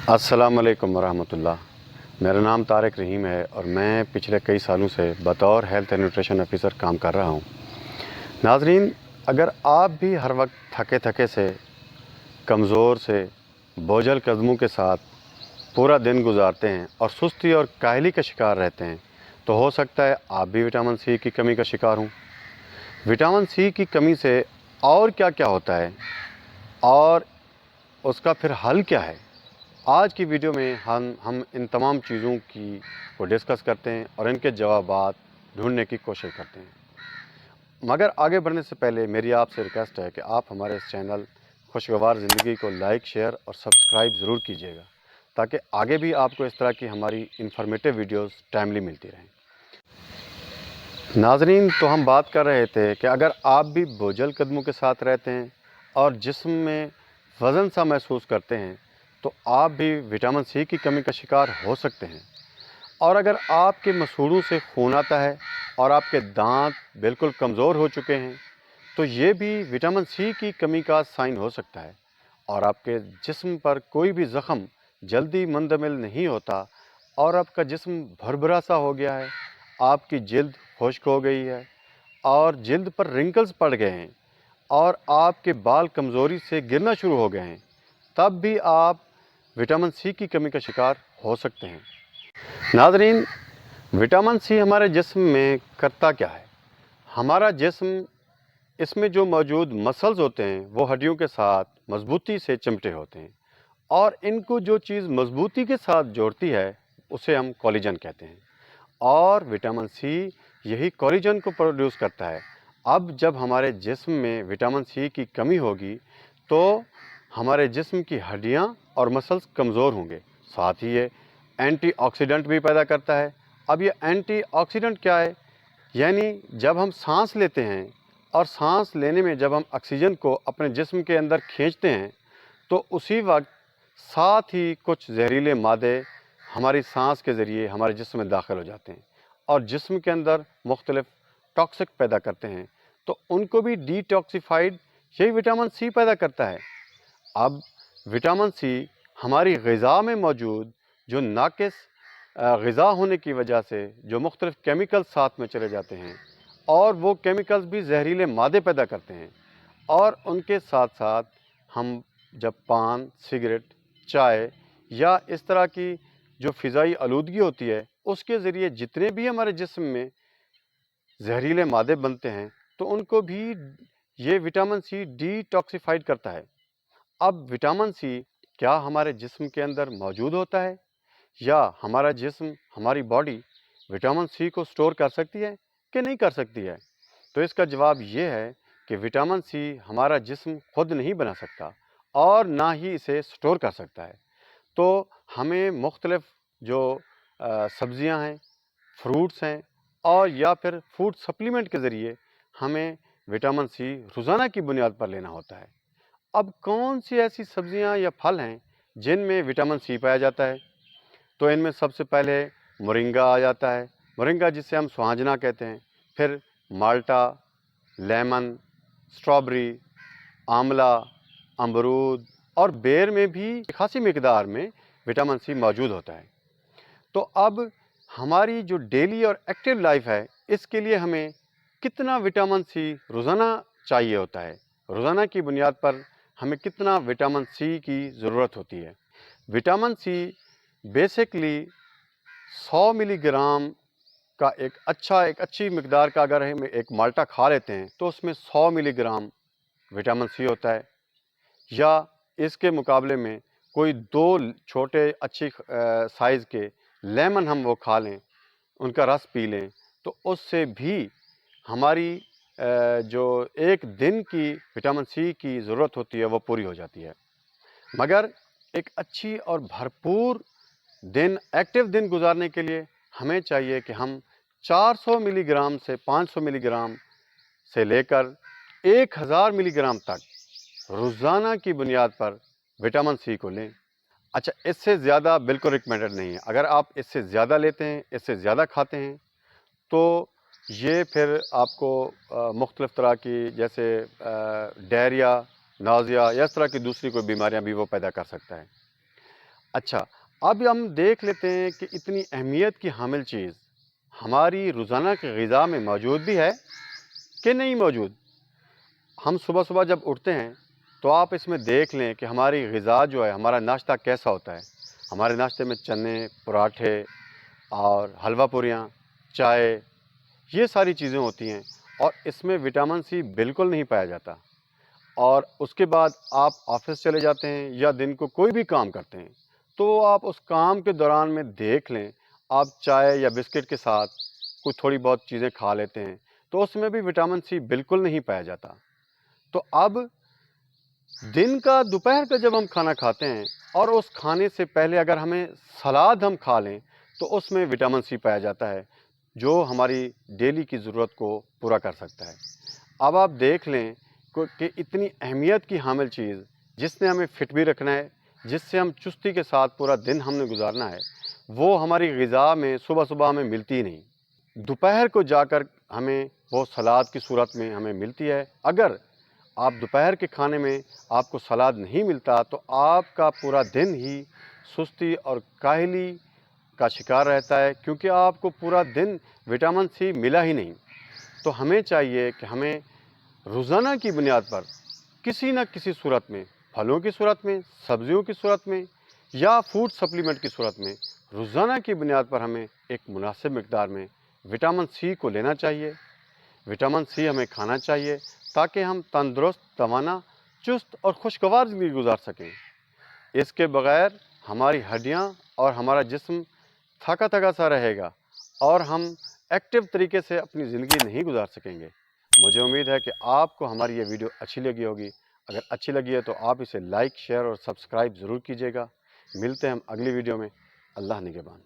अस्सलाम वालेकुम वरहमतुल्लाह। मेरा नाम तारिक रहीम है और मैं पिछले कई सालों से बतौर हेल्थ एंड न्यूट्रिशन ऑफिसर काम कर रहा हूँ। नाज़रीन, अगर आप भी हर वक्त थके थके से, कमज़ोर से, बोझल कदमों के साथ पूरा दिन गुजारते हैं और सुस्ती और काहली का शिकार रहते हैं, तो हो सकता है आप भी विटामिन सी की कमी का शिकार हों। विटामिन सी की कमी से और क्या क्या होता है और उसका फिर हल क्या है, आज की वीडियो में हम इन तमाम चीज़ों की को डिस्कस करते हैं और इनके जवाबात ढूंढने की कोशिश करते हैं। मगर आगे बढ़ने से पहले मेरी आपसे रिक्वेस्ट है कि आप हमारे इस चैनल खुशगवार ज़िंदगी को लाइक, शेयर और सब्सक्राइब ज़रूर कीजिएगा, ताकि आगे भी आपको इस तरह की हमारी इंफॉर्मेटिव वीडियोस टाइमली मिलती रहें। नाज़रीन, तो हम बात कर रहे थे कि अगर आप भी बोझल कदमों के साथ रहते हैं और जिस्म में वज़न सा महसूस करते हैं, तो आप भी विटामिन सी की कमी का शिकार हो सकते हैं। और अगर आपके मसूड़ों से खून आता है और आपके दांत बिल्कुल कमज़ोर हो चुके हैं, तो ये भी विटामिन सी की कमी का साइन हो सकता है। और आपके जिस्म पर कोई भी ज़ख़म जल्दी मुंतमिल नहीं होता और आपका जिस्म भरभरा सा हो गया है, आपकी जिल्द खुश्क हो गई है और जिल्द पर रिंकल्स पड़ गए हैं और आपके बाल कमज़ोरी से गिरना शुरू हो गए हैं, तब भी आप विटामिन सी की कमी का शिकार हो सकते हैं। नाज़रीन, विटामिन सी हमारे जिस्म में करता क्या है? हमारा जिस्म, इसमें जो मौजूद मसल्स होते हैं वो हड्डियों के साथ मजबूती से चिमटे होते हैं और इनको जो चीज़ मजबूती के साथ जोड़ती है उसे हम कोलेजन कहते हैं और विटामिन सी यही कोलेजन को प्रोड्यूस करता है। अब जब हमारे जिस्म में विटामिन सी की कमी होगी तो हमारे जिस्म की हड्डियां और मसल्स कमज़ोर होंगे। साथ ही ये एंटीऑक्सीडेंट भी पैदा करता है। अब ये एंटीऑक्सीडेंट क्या है? यानी जब हम सांस लेते हैं और सांस लेने में जब हम ऑक्सीजन को अपने जिस्म के अंदर खींचते हैं, तो उसी वक्त साथ ही कुछ जहरीले मादे हमारी सांस के ज़रिए हमारे जिस्म में दाखिल हो जाते हैं और जिस्म के अंदर मुख्तलिफ टॉक्सिक पैदा करते हैं, तो उनको भी डिटॉक्सिफाइड यही विटामिन सी पैदा करता है। अब विटामिन सी हमारी ग़िज़ा में मौजूद जो नाक़िस ग़िज़ा होने की वजह से जो मुख्तलिफ़ केमिकल्स साथ में चले जाते हैं और वो केमिकल्स भी जहरीले मादे पैदा करते हैं और उनके साथ साथ हम जब पान, सिगरेट, चाय या इस तरह की जो फ़िज़ाई आलूदगी होती है उसके ज़रिए जितने भी हमारे जिस्म में जहरीले मादे बनते हैं, तो उनको भी ये विटामिन सी डिटॉक्सिफाइड करता है। अब विटामिन सी क्या हमारे जिस्म के अंदर मौजूद होता है या हमारा जिस्म, हमारी बॉडी विटामिन सी को स्टोर कर सकती है कि नहीं कर सकती है? तो इसका जवाब ये है कि विटामिन सी हमारा जिस्म खुद नहीं बना सकता और ना ही इसे स्टोर कर सकता है। तो हमें मुख्तलिफ़ जो सब्ज़ियाँ हैं, फ्रूट्स हैं और या फिर फूड सप्लीमेंट के ज़रिए हमें विटामिन सी रोज़ाना की बुनियाद पर लेना होता है। अब कौन सी ऐसी सब्ज़ियाँ या फल हैं जिनमें विटामिन सी पाया जाता है? तो इनमें सबसे पहले मोरिंगा आ जाता है। मोरिंगा जिसे हम सुहांजना कहते हैं। फिर माल्टा, लेमन, स्ट्रॉबेरी, आंवला, अमरूद और बेर में भी खासी मिकदार में विटामिन सी मौजूद होता है। तो अब हमारी जो डेली और एक्टिव लाइफ है, इसके लिए हमें कितना विटामिन सी रोज़ाना चाहिए होता है? रोज़ाना की बुनियाद पर हमें कितना विटामिन सी की ज़रूरत होती है? विटामिन सी बेसिकली 100 मिलीग्राम का एक अच्छी मिकदार का अगर हम एक माल्टा खा लेते हैं तो उसमें 100 मिलीग्राम विटामिन सी होता है, या इसके मुकाबले में कोई दो छोटे अच्छी साइज़ के लेमन हम वो खा लें, उनका रस पी लें, तो उससे भी हमारी जो एक दिन की विटामिन सी की ज़रूरत होती है वो पूरी हो जाती है। मगर एक अच्छी और भरपूर दिन, एक्टिव दिन गुजारने के लिए हमें चाहिए कि हम 400 मिलीग्राम से 500 मिलीग्राम से लेकर 1000 मिलीग्राम तक रोज़ाना की बुनियाद पर विटामिन सी को लें। अच्छा, इससे ज़्यादा बिल्कुल रिकमेंडेड नहीं है। अगर आप इससे ज़्यादा लेते हैं, इससे ज़्यादा खाते हैं, तो ये फिर आपको मुख्तलिफ़ तरह की जैसे डायरिया, नाज़िया या इस तरह की दूसरी कोई बीमारियां भी वो पैदा कर सकता है। اچھا، اب ہم دیکھ لیتے ہیں کہ اتنی اہمیت کی حامل چیز ہماری روزانہ کی غذا میں موجود بھی ہے کہ نہیں موجود۔ ہم صبح صبح جب اٹھتے ہیں تو آپ اس میں دیکھ لیں کہ ہماری غذا جو ہے، ہمارا ناشتہ کیسا ہوتا ہے۔ ہمارے ناشتے میں چنے، پراٹھے اور حلوہ پوریاں، چائے، یہ ساری چیزیں ہوتی ہیں، اور اس میں وٹامن سی بالکل نہیں پایا جاتا۔ اور اس کے بعد آپ آفس چلے جاتے ہیں یا دن کو کوئی بھی کام کرتے ہیں، تو آپ اس کام کے دوران میں دیکھ لیں، آپ چائے یا بسکٹ کے ساتھ کچھ تھوڑی بہت چیزیں کھا لیتے ہیں، تو اس میں بھی وٹامن سی بالکل نہیں پایا جاتا۔ تو اب دن کا، دوپہر کا جب ہم کھانا کھاتے ہیں اور اس کھانے سے پہلے اگر ہمیں سلاد ہم کھا لیں تو اس میں وٹامن سی پایا جاتا ہے، جو ہماری ڈیلی کی ضرورت کو پورا کر سکتا ہے۔ اب آپ دیکھ لیں کہ اتنی اہمیت کی حامل چیز جس نے ہمیں فٹ بھی رکھنا ہے، جس سے ہم چستی کے ساتھ پورا دن ہم نے گزارنا ہے، وہ ہماری غذا میں صبح صبح ہمیں ملتی ہی نہیں۔ دوپہر کو جا کر ہمیں وہ سلاد کی صورت میں ہمیں ملتی ہے۔ اگر آپ دوپہر کے کھانے میں آپ کو سلاد نہیں ملتا تو آپ کا پورا دن ہی سستی اور کاہلی کا شکار رہتا ہے، کیونکہ آپ کو پورا دن وٹامن سی ملا ہی نہیں۔ تو ہمیں چاہیے کہ ہمیں روزانہ کی بنیاد پر کسی نہ کسی صورت میں، پھلوں کی صورت میں، سبزیوں کی صورت میں یا فوڈ سپلیمنٹ کی صورت میں، روزانہ کی بنیاد پر ہمیں ایک مناسب مقدار میں وٹامن سی کو لینا چاہیے۔ وٹامن سی ہمیں کھانا چاہیے تاکہ ہم تندرست، توانا، چست اور خوشگوار زندگی گزار سکیں۔ اس کے بغیر ہماری ہڈیاں اور ہمارا جسم تھکا تھکا سا رہے گا اور ہم ایکٹیو طریقے سے اپنی زندگی نہیں گزار سکیں گے۔ مجھے امید ہے کہ آپ کو ہماری یہ ویڈیو اچھی لگی ہوگی۔ اگر اچھی لگی ہے تو آپ اسے لائک، شیئر اور سبسکرائب ضرور کیجیے گا۔ ملتے ہیں ہم اگلی ویڈیو میں۔ اللہ نگہبان۔